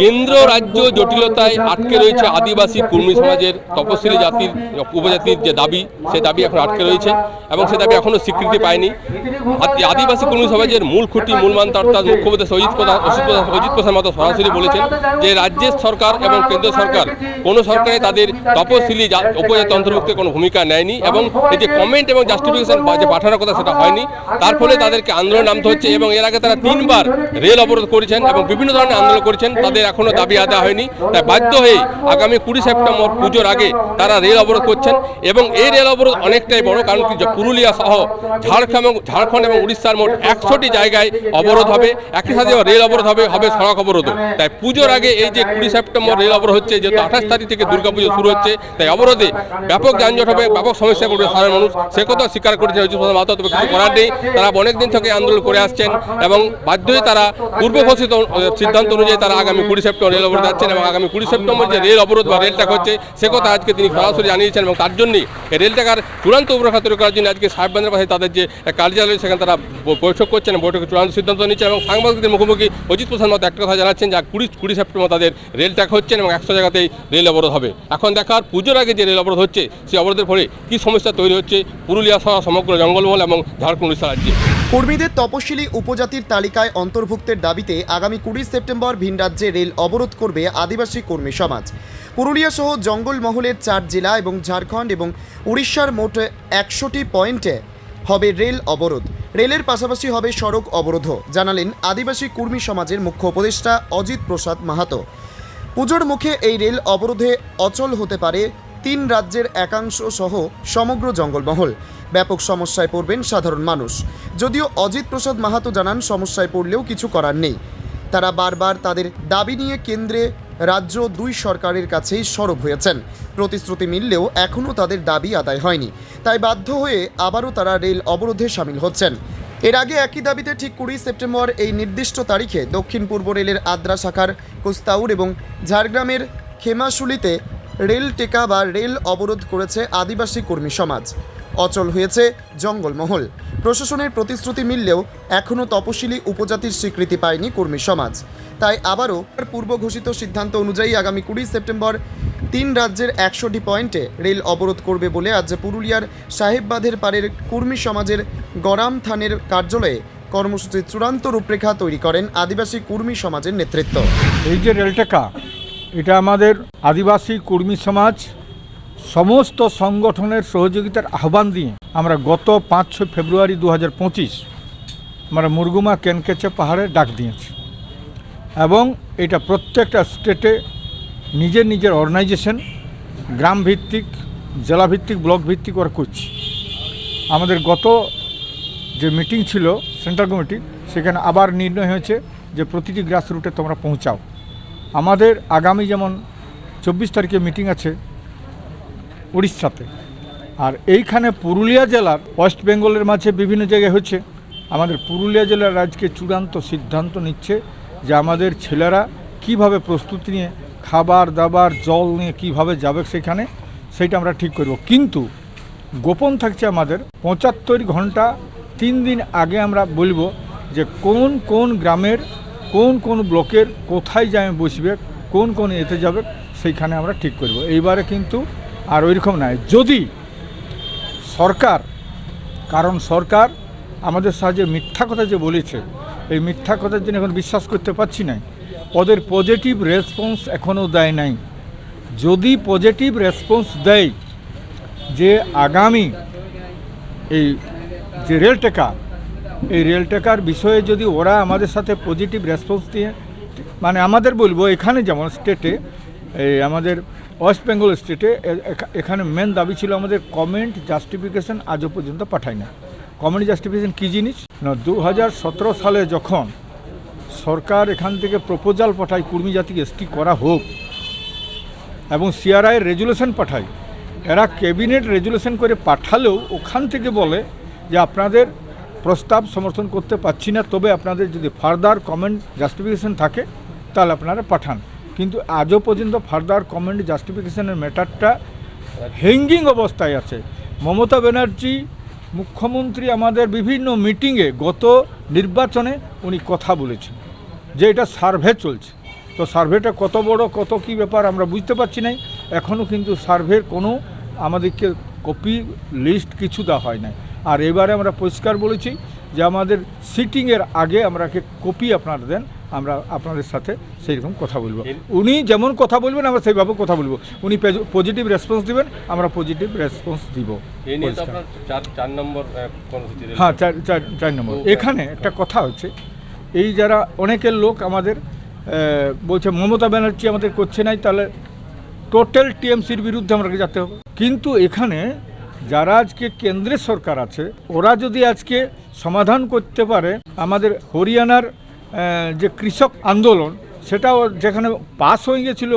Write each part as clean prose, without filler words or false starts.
কেন্দ্র রাজ্য জটিলতায় আটকে রয়েছে আদিবাসী কুর্মী সমাজের তপশিলি জাতির উপজাতির যে দাবি, সে দাবি এখন আটকে রয়েছে এবং সে দাবি এখনও স্বীকৃতি পায়নি। আদিবাসী কুর্মী সমাজের মূল খুঁটি মূলমন্ত্র অর্থাৎ মুখ্যমন্ত্রী অজিত প্রসাদ মাহাতো সরাসরি বলেছেন যে রাজ্যের সরকার এবং কেন্দ্র সরকার কোনো সরকারে তাদের তপশিলি উপজাতি অন্তর্ভুক্তের কোনো ভূমিকা নেয়নি এবং এই যে কমেন্ট এবং জাস্টিফিকেশন যে পাঠানোর কথা সেটা হয়নি। তার ফলে তাদেরকে আন্দোলন নামতে হচ্ছে এবং এর আগে তারা 3বার রেল অবরোধ করেছেন এবং বিভিন্ন ধরনের আন্দোলন করেছেন। তাদের এখনও দাবি আদায় হয়নি, তাই বাধ্য হয়ে আগামী 20 সেপ্টেম্বর পুজোর আগে তারা রেল অবরোধ করছেন এবং এই রেল অবরোধ অনেকটাই বড়, কারণ কি পুরুলিয়া সহ ঝাড়খণ্ড এবং উড়িষ্যার মোট 100টি জায়গায় অবরোধ হবে, একই সাথে রেল অবরোধ হবে, সড়ক অবরোধ। তাই পুজোর আগে এই যে 20 সেপ্টেম্বর রেল অবরোধ হচ্ছে, যেহেতু 28 তারিখ থেকে দুর্গাপুজো শুরু হচ্ছে, তাই অবরোধে ব্যাপক যানজট হবে, ব্যাপক সমস্যা পড়বে সাধারণ মানুষ। সে কথা স্বীকার করেছেন অজিত প্রসাদ মাহাতো। তবে কিছু করার নেই, তারা অনেকদিন থেকে আন্দোলন করে আসছেন এবং বাধ্য হয়ে তারা পূর্বঘোষিত সিদ্ধান্ত অনুযায়ী তারা আগামী 20 সেপ্টেম্বর রেল অবরোধ যাচ্ছেন এবং আগামী 20 সেপ্টেম্বর যে রেল অবরোধ বা রেল ট্র্যাক হচ্ছে সে কথা আজকে তিনি সরাসরি জানিয়েছেন এবং তার জন্যই এই রেল ট্র্যাকার চূড়ান্ত উপরেখা তৈরি করার জন্য আজকে সাহেববান্ধের পাশে তাদের যে কার্যালয় সেখানে তারা বৈঠক করছেন, বৈঠকে চূড়ান্ত সিদ্ধান্ত নিচ্ছেন এবং সাংবাদিকদের মুখোমুখি অজিত প্রসাদ মাহাতো একটা কথা জানাচ্ছেন যে 20 সেপ্টেম্বর তাদের রেল ট্র্যাক হচ্ছেন এবং 100 জায়গাতেই রেল অবরোধ হবে। এখন দেখার পুজোর আগে যে রেল অবরোধ হচ্ছে সেই অবরোধের ফলে কী সমস্যা তৈরি হচ্ছে পুরুলিয়া সহ সমগ্র জঙ্গলমহল এবং ঝাড়খণ্ড উড়িষ্যা রাজ্যে। কর্মীদের তপশিলি উপজাতির তালিকায় অন্তর্ভুক্তের দাবিতে আগামী 20 সেপ্টেম্বর ভিন রাজ্যে রেল অবরোধ করবে আদিবাসী কর্মী সমাজ। পুরুলিয়া সহ জঙ্গলমহলের 4 জেলা এবং ঝাড়খণ্ড এবং উড়িষ্যার মোট 100টি পয়েন্টে হবে রেল অবরোধ। রেলের পাশাপাশি হবে সড়ক অবরোধও, জানালেন আদিবাসী কর্মী সমাজের মুখ্য উপদেষ্টা অজিত প্রসাদ মাহাতো। পুজোর মুখে এই রেল অবরোধে অচল হতে পারে 3 রাজ্যের একাংশ সহ সমগ্র জঙ্গলমহল। ব্যাপক সমস্যায় পড়বেন সাধারণ মানুষ। যদিও অজিত প্রসাদ মাহাতো জানান সমস্যায় পড়লেও কিছু করার নেই। তারা বারবার তাদের দাবি নিয়ে কেন্দ্রে রাজ্য 2 সরকারের কাছেই সরব হয়েছেন। প্রতিশ্রুতি মিললেও এখনও তাদের দাবি আদায় হয়নি, তাই বাধ্য হয়ে আবারও তারা রেল অবরোধে সামিল হচ্ছেন। এর আগে একই দাবিতে ঠিক 20 সেপ্টেম্বর এই নির্দিষ্ট তারিখে দক্ষিণ পূর্ব রেলের আদ্রা শাখার কুস্তাউর এবং ঝাড়গ্রামের খেমাশুলিতে রেল টেকা বা রেল অবরোধ করেছে আদিবাসী কর্মী সমাজ। অচল হয়েছে জঙ্গলমহল। প্রশাসনের প্রতিশ্রুতি মিললেও এখনও তপশিলি উপজাতির স্বীকৃতি পায়নি কর্মী সমাজ। তাই আবারও পূর্ব ঘোষিত সিদ্ধান্ত অনুযায়ী আগামী 20 সেপ্টেম্বর 3 রাজ্যের 100টি পয়েন্টে রেল অবরোধ করবে বলে আজ পুরুলিয়ার সাহেববাঁধের পাড়ের কর্মী সমাজের গরাম থানের কার্যালয়ে কর্মসূচির চূড়ান্ত রূপরেখা তৈরি করেন আদিবাসী কর্মী সমাজের নেতৃত্ব। এই যে রেলটেকা, এটা আমাদের আদিবাসী কর্মী সমাজ সমস্ত সংগঠনের সহযোগিতার আহ্বান দিয়ে আমরা গত 5-6 ফেব্রুয়ারি 2025 আমরা মুরগুমা কেনকেচে পাহাড়ে ডাক দিয়েছি এবং এটা প্রত্যেকটা স্টেটে নিজের নিজের অর্গানাইজেশন গ্রাম ভিত্তিক, জেলা ভিত্তিক, ব্লক ভিত্তিক ওরা করছি। আমাদের গত যে মিটিং ছিল সেন্ট্রাল কমিটি, সেখানে আবার নির্ণয় হয়েছে যে প্রতিটি গ্রাস রুটে তোমরা পৌঁছাও। আমাদের আগামী যেমন 24 তারিখে মিটিং আছে উড়িষ্যাতে, আর এইখানে পুরুলিয়া জেলার ওয়েস্ট বেঙ্গলের মাঝে বিভিন্ন জায়গায় হচ্ছে। আমাদের পুরুলিয়া জেলার আজকে চূড়ান্ত সিদ্ধান্ত নিচ্ছে যে আমাদের ছেলেরা কিভাবে প্রস্তুতি নিয়ে খাবার দাবার জল নিয়ে কিভাবে যাবে সেখানে, সেইটা আমরা ঠিক করব। কিন্তু গোপন থাকছে আমাদের 75 ঘন্টা 3 দিন আগে আমরা বলবো যে কোন কোন গ্রামের কোন কোন ব্লকের কোথায় যায় বসবে, কোন কোন এতে যাবে, সেইখানে আমরা ঠিক করব। এইবারে কিন্তু আর ওইরকম নয়। যদি সরকার, কারণ সরকার আমাদের সাহায্যে মিথ্যা কথা যে বলেছে, এই মিথ্যা কথার জন্য এখন বিশ্বাস করতে পারছি না। ওদের পজিটিভ রেসপন্স এখনও দেয় নাই। যদি পজিটিভ রেসপন্স দেয় যে আগামী এই যে রেল টেকা, এই রেল টেকার বিষয়ে যদি ওরা আমাদের সাথে পজিটিভ রেসপন্স দিয়ে, মানে আমাদের বলবো এখানে যেমন স্টেটে, এই আমাদের ওয়েস্ট বেঙ্গল স্টেটে এখানে মেন দাবি ছিল আমাদের কমেন্ট জাস্টিফিকেশন আজও পর্যন্ত পাঠায় না। কমেন্ট জাস্টিফিকেশন কী জিনিস না, 2017 সালে যখন সরকার এখান থেকে প্রপোজাল পাঠায় কর্মী জাতিকে এসটি করা হোক এবং সিআরআই রেজুলেশন পাঠায়, এরা ক্যাবিনেট রেজুলেশন করে পাঠালেও ওখান থেকে বলে যে আপনাদের প্রস্তাব সমর্থন করতে পারছি না, তবে আপনাদের যদি ফার্দার কমেন্ট জাস্টিফিকেশন থাকে তাহলে আপনারা পাঠান। কিন্তু আজও পর্যন্ত ফার্দার কমেন্ট জাস্টিফিকেশনের ম্যাটারটা হ্যাঙ্গিং অবস্থায় আছে। মমতা ব্যানার্জি মুখ্যমন্ত্রী আমাদের বিভিন্ন মিটিংয়ে গত নির্বাচনে উনি কথা বলেছেন যে এটা সার্ভে চলছে, তো সার্ভেটা কত বড় কত কী ব্যাপার আমরা বুঝতে পারছি না। এখনও কিন্তু সার্ভের কোনো আমাদেরকে কপি লিস্ট কিছু দেওয়া হয় নাই। আর এবারে আমরা পরিষ্কার বলেছি যে আমাদের সিটিংয়ের আগে আমরাকে কপি আপনারা দেন, আমরা আপনাদের সাথে সেই রকম কথা বলবো। উনি যেমন কথা বলবেন আমরা সেইভাবে কথা বলবো। উনি পজিটিভ রেসপন্স দিবেন, আমরা পজিটিভ রেসপন্স দিব। হ্যাঁ, 4 নম্বর। এখানে একটা কথা হচ্ছে, এই যারা অনেকের লোক আমাদের বলছে মমতা ব্যানার্জি আমাদের করছে নাই, তাহলে টোটাল টিএমসির বিরুদ্ধে আমাকে যেতে হবে। কিন্তু এখানে যারা আজকে কেন্দ্রের সরকার আছে, ওরা যদি আজকে সমাধান করতে পারে, আমাদের হরিয়ানার যে কৃষক আন্দোলন সেটাও যেখানে পাস হয়ে গেছিল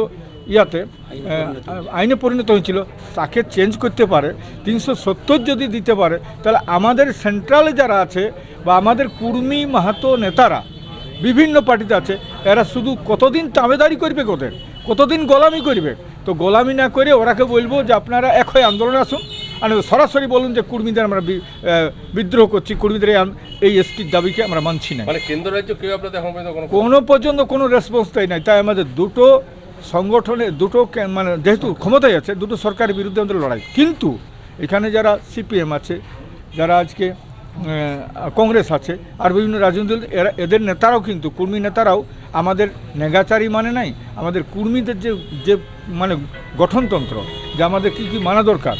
আইনে পরিণত হয়েছিল, তাকে চেঞ্জ করতে পারে, 370 যদি দিতে পারে, তাহলে আমাদের সেন্ট্রালে যারা আছে বা আমাদের কুর্মী মাহাতো নেতারা বিভিন্ন পার্টিতে আছে, এরা শুধু কতদিন তাবেদারি করবে, কতদিন গোলামি করবে। তো গোলামি না করে ওরাকে বলবো যে আপনারা এক হয়ে আন্দোলনে আসুন, আর সরাসরি বলুন যে কুর্মীদের আমরা বিদ্রোহ করছি, কুর্মীদের এই এসটির দাবিকে আমরা মানছি না। মানে কেন্দ্র রাজ্য কেউ আপনাদের এখন কোনো পর্যন্ত কোনো রেসপন্স দেয় নাই। তাই আমাদের দুটো সংগঠনে মানে যেহেতু ক্ষমতায় আছে, দুটো সরকারের বিরুদ্ধে আমাদের লড়াই। কিন্তু এখানে যারা সিপিএম আছে, যারা আজকে কংগ্রেস আছে, আর বিভিন্ন রাজনৈতিক দল, এদের নেতারাও কিন্তু কুর্মী নেতারাও আমাদের নেগাচারি মানে নাই। আমাদের কুর্মীদের যে মানে গঠনতন্ত্র, যে আমাদের কী কী মানা দরকার,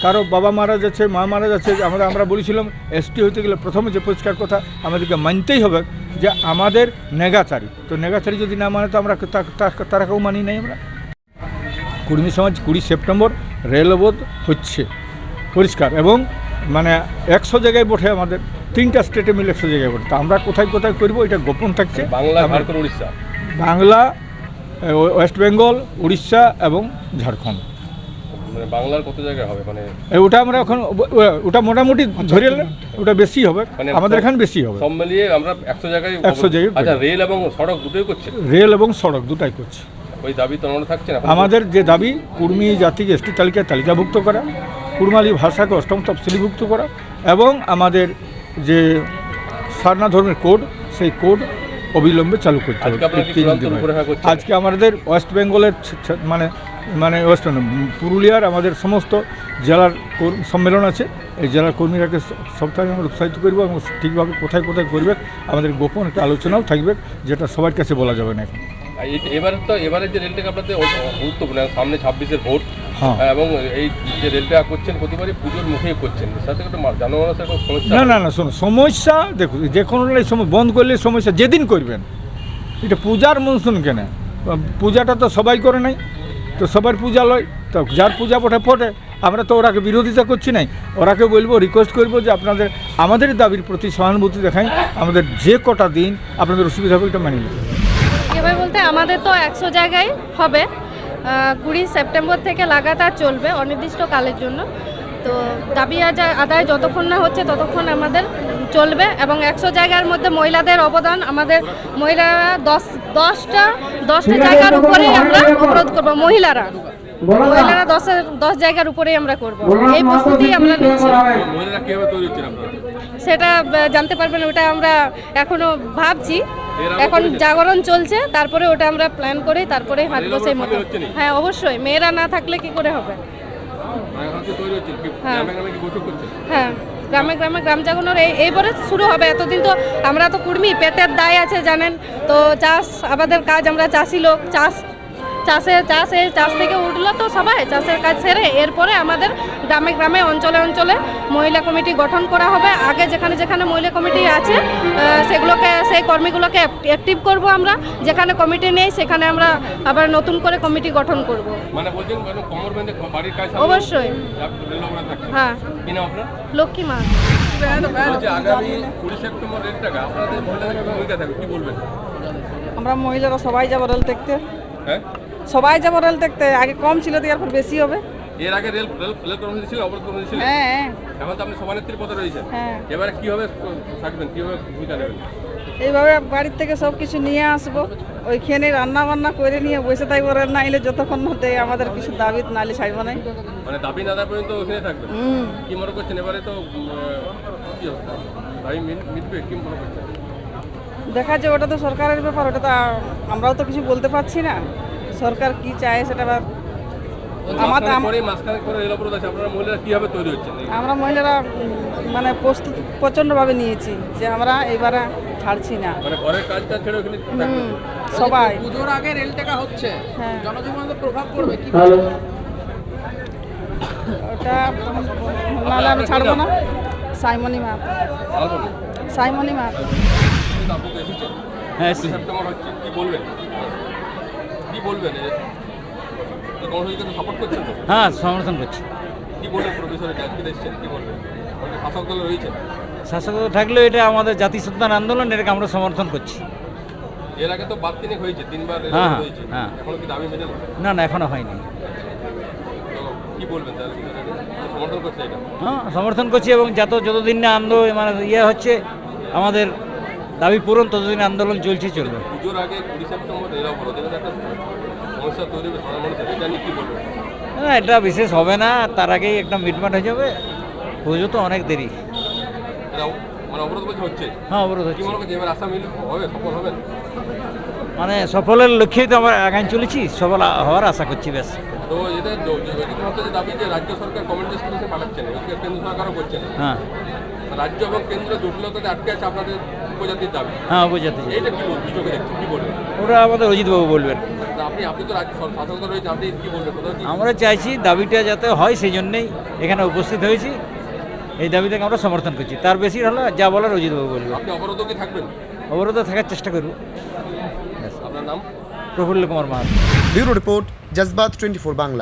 কারো বাবা মারা যাচ্ছে, মা মারা যাচ্ছে, আমরা বলেছিলাম এসটি হইতে গেলে প্রথমে যে পরিষ্কার কথা আমাদেরকে মানতেই হবে যে আমাদের নেগাচারি। তো নেগাচারি যদি না মানে তো আমরা তারাকেও মানি নাই। আমরা কুর্মী সমাজ 20 সেপ্টেম্বর রেল অবরোধ হচ্ছে পরিষ্কার, এবং মানে 100 জায়গায় বসে, আমাদের 3টা স্টেটে মিলে 100 জায়গায় বসে। তো আমরা কোথায় কোথায় করবো এটা গোপন থাকছে। বাংলা, ওয়েস্ট বেঙ্গল, উড়িষ্যা এবং ঝাড়খণ্ড। বাংলার কত জায়গায় হবে? মানে ওটা আমরা এখন ওটা মোটামুটি ধরে ওটা বেশি হবে, আমাদের এখানে বেশি হবে। সব মিলিয়ে আমরা 100 জায়গায়। আচ্ছা, রেল এবং সড়ক দুটোই করছে? রেল এবং সড়ক দুটাই করছে। ওই দাবি তো থাকছে না আমাদের, যে দাবি কুর্মী জাতিকে এসটি তালিকায় তালিকাভুক্ত করা, কুর্মালী ভাষাকে 8ম তফসিলিভুক্ত করা, এবং আমাদের যে সারনা ধর্মের কোড, সেই কোড অবিলম্বে চালু করতে হবে। আজকে আমাদের ওয়েস্ট বেঙ্গলের মানে ওয়েস্ট পুরুলিয়ার আমাদের সমস্ত জেলার সম্মেলন আছে। এই জেলার কর্মীরাকে সপ্তাহে আমরা উৎসাহিত করব, এবং ঠিকভাবে কোথায় কোথায় করবে আমাদের গোপন একটা আলোচনাও থাকবে, যেটা সবার কাছে বলা যাবে না এখন। এবারে যে রেলটাকে আপনাদের গুরুত্বপূর্ণ, সামনে 26-এর ভোট, এবং এই যে রেলটা করছেন প্রতিবারই পুজোর মুখেই করছেন, সাথে একটা জনমানুষের কোনো সমস্যা? না শোনো, সমস্যা দেখুন, যে কোনো সময় বন্ধ করলে সমস্যা যেদিন করবেন, এটা পূজার মনসুন কেন, পূজাটা তো সবাই করে নাই, তো সবার পূজা লয়, তো যার পূজা ফোটে। আমরা তো ওরাকে বিরোধিতা করছি নাই, ওরাকে বলবো, রিকোয়েস্ট করবো যে আমাদের দাবির প্রতি সহানুভূতি দেখাই, আমাদের যে কটা দিন আপনাদের অসুবিধা হবে এটা মানিয়ে নিতে। এবার বলতে আমাদের তো 100 জায়গায় হবে, 20 সেপ্টেম্বর থেকে লাগাতার চলবে অনির্দিষ্টকালের জন্য। তো দাবি আদায় যতক্ষণ না হচ্ছে ততক্ষণ আমাদের চলবে, এবং 100 জায়গার মধ্যে মহিলাদের অবদান, আমাদের মহিলারা 10টা জায়গার উপরেই আমরা অবরোধ করবো। মহিলারা 10 জায়গার উপরেই আমরা করব, এই প্রস্তুতি আমরা নিচ্ছি। সেটা জানতে পারবেন, ওটা আমরা এখনো ভাবছি, এখন জাগরণ চলছে, তারপরে ওটা আমরা প্ল্যান করি, তারপরে হাঁটবো সেই মতো। হ্যাঁ, অবশ্যই, মেয়েরা না থাকলে কি করে হবে। হ্যাঁ, গ্রামে গ্রাম জাগরণের এইবারে শুরু হবে। এতদিন তো আমরা তো কুর্মী, পেটের দায় আছে জানেন তো, চাষ আমাদের কাজ, আমরা চাষি লোক, চাষ থেকে উঠলো তো সবাই চাষের কাজ সেরে, এরপরে আমাদের গ্রামে অঞ্চলে মহিলা কমিটি গঠন করা হবে। আগে যেখানে মহিলা কমিটি আছে সেই কর্মীগুলোকে অ্যাক্টিভ করব আমরা, যেখানে কমিটি নেই সেখানে আমরা আবার নতুন করে কমিটি গঠন করব। অবশ্যই। হ্যাঁ, লক্ষ্মী মা। আমরা মহিলারা সবাই যাবো রেল দেখতে, সবাই যাবো রেল দেখতে। আগে কম ছিল, এরপর বেশি হবে। এর আগে রেল কর্মসূচি ছিল, অবরোধ কর্মসূচি ছিল। হ্যাঁ, এখন তো আপনি সভানেত্রীর পদে রয়েছেন। হ্যাঁ, এবারে কিভাবে থাকবেন, কিভাবে ভূমিকা নেবেন? এইভাবে বাড়ির থেকে সব কিছু নিয়ে আসবো, ওইখানে রান্না বান্না করে নিয়ে বসে থাকবো। রান্না এলে যতক্ষণ না দেয় আমাদের কিছু দাবি নালে ছাড়ব না, মানে দাবি না দেওয়া পর্যন্ত ওখানে থাকবেন। কি মনে করছেন এবারে তো কি দাবি মিটবে, কি মনে করছেন? দেখা যায় ওটা তো সরকারের ব্যাপার, ওটা তো আমরাও তো কিছু বলতে পারছি না। সরকার কি চায় সেটা আবার মাঝখানে করে রেল অবরোধ আছে, আপনারা মহিলারা কিভাবে তৈরি হচ্ছেন? আমরা মহিলারা মানে প্রস্তুত প্রচণ্ডভাবে নিয়েছি যে আমরা এবারে ছাড়ছি না। মানে ঘরের কাজটা ছেড়ে ওখানে থাকবেন? সবাই পুজোর আগে রেল টেকা হচ্ছে, হ্যাঁ। জনজীবনে প্রভাব পড়বে কি? ওটা নাহলে আমি ছাড়বো না। সাইমনি মাহাতো, পারবেন না? সাইমনি মাহাতো। কিন্তু আপনি তো এসেছেন, হ্যাঁ ২ সেপ্টেম্বর হচ্ছে, কি বলবেন? কি বলবেন? এই কর্মসূচিকে সাপোর্ট করছেন তো? হ্যাঁ সমর্থন করছি। কি বলবেন পুরো বিষয়টা? আজকে এসেছেন, কি বলবেন? অনেক শাসক দল রয়েছে, শাসক থাকলেও এটা আমাদের জাতিসত্তান আন্দোলন, এটাকে আমরা সমর্থন করছি। এর আগে তো বাদ তিনেক হয়েছে, 3বার রেল হ্যাঁ, অবরোধ হয়েছে, হ্যাঁ। এখনো কি দাবি মেনে? না না এখনো হয়নি। তো কি বলবেন তাহলে বিষয়টাকে? সমর্থন করছে এটা? হ্যাঁ সমর্থন করছি, এবং যতদিন না মানে হচ্ছে আমাদের দাবি পূরণ, ততদিন আন্দোলন চলবে। পুজোর আগে 20 সেপ্টেম্বর রেল অবরোধ, এটা একটা সমস্যা তৈরি হবে সাধারণ মানুষের, এটা নিয়ে কি বলবেন? না এটা বিশেষ হবে না, তার আগেই একটা মিটমাট হয়ে যাবে। পুজো তো অনেক দেরি। এটা মানে অবরোধ বলছে হচ্ছে, হ্যাঁ অবরোধ কি হচ্ছে, মনে করছে এবার আশা মিল হবে, সফল হবেন? মানে সফলের লক্ষ্যেই তো আমরা আগান চলেছি, সফল হওয়ার আশা করছি। বেশ। তো এটা হচ্ছে যে দাবি যে রাজ্য সরকার কমিউনিস্ট কমিশন পাঠাচ্ছে না, এদিকে কেন্দ্র সরকারও করছে না, হ্যাঁ রাজ্য এবং কেন্দ্র জটিলতাতে আটকে আছে আপনাদের উপজাতির দাবি, হ্যাঁ উপজাতি, এইটা কি বলবেন? চোখে দেখছেন, কি বলবেন? ওরা আমাদের অজিতবাবু বলবেন। না, আপনি তো রাজ্য শাসক দল রয়েছে, আপনি কি বলবেন? কোথাও কি আমরা চাইছি দাবিটা যাতে হয়, সেই জন্যেই এখানে উপস্থিত হয়েছি। এই দাবিটাকে আমরা সমর্থন করছি, তার বেশি হলে যা বলার অজিতবাবু বলবে। আপনি অবরোধ কি থাকবেন? অবরোধে থাকার চেষ্টা করব। আপনার নাম? প্রফুল্ল কুমার মাহাতো। Bureau report, জজবাত 24 Bangla.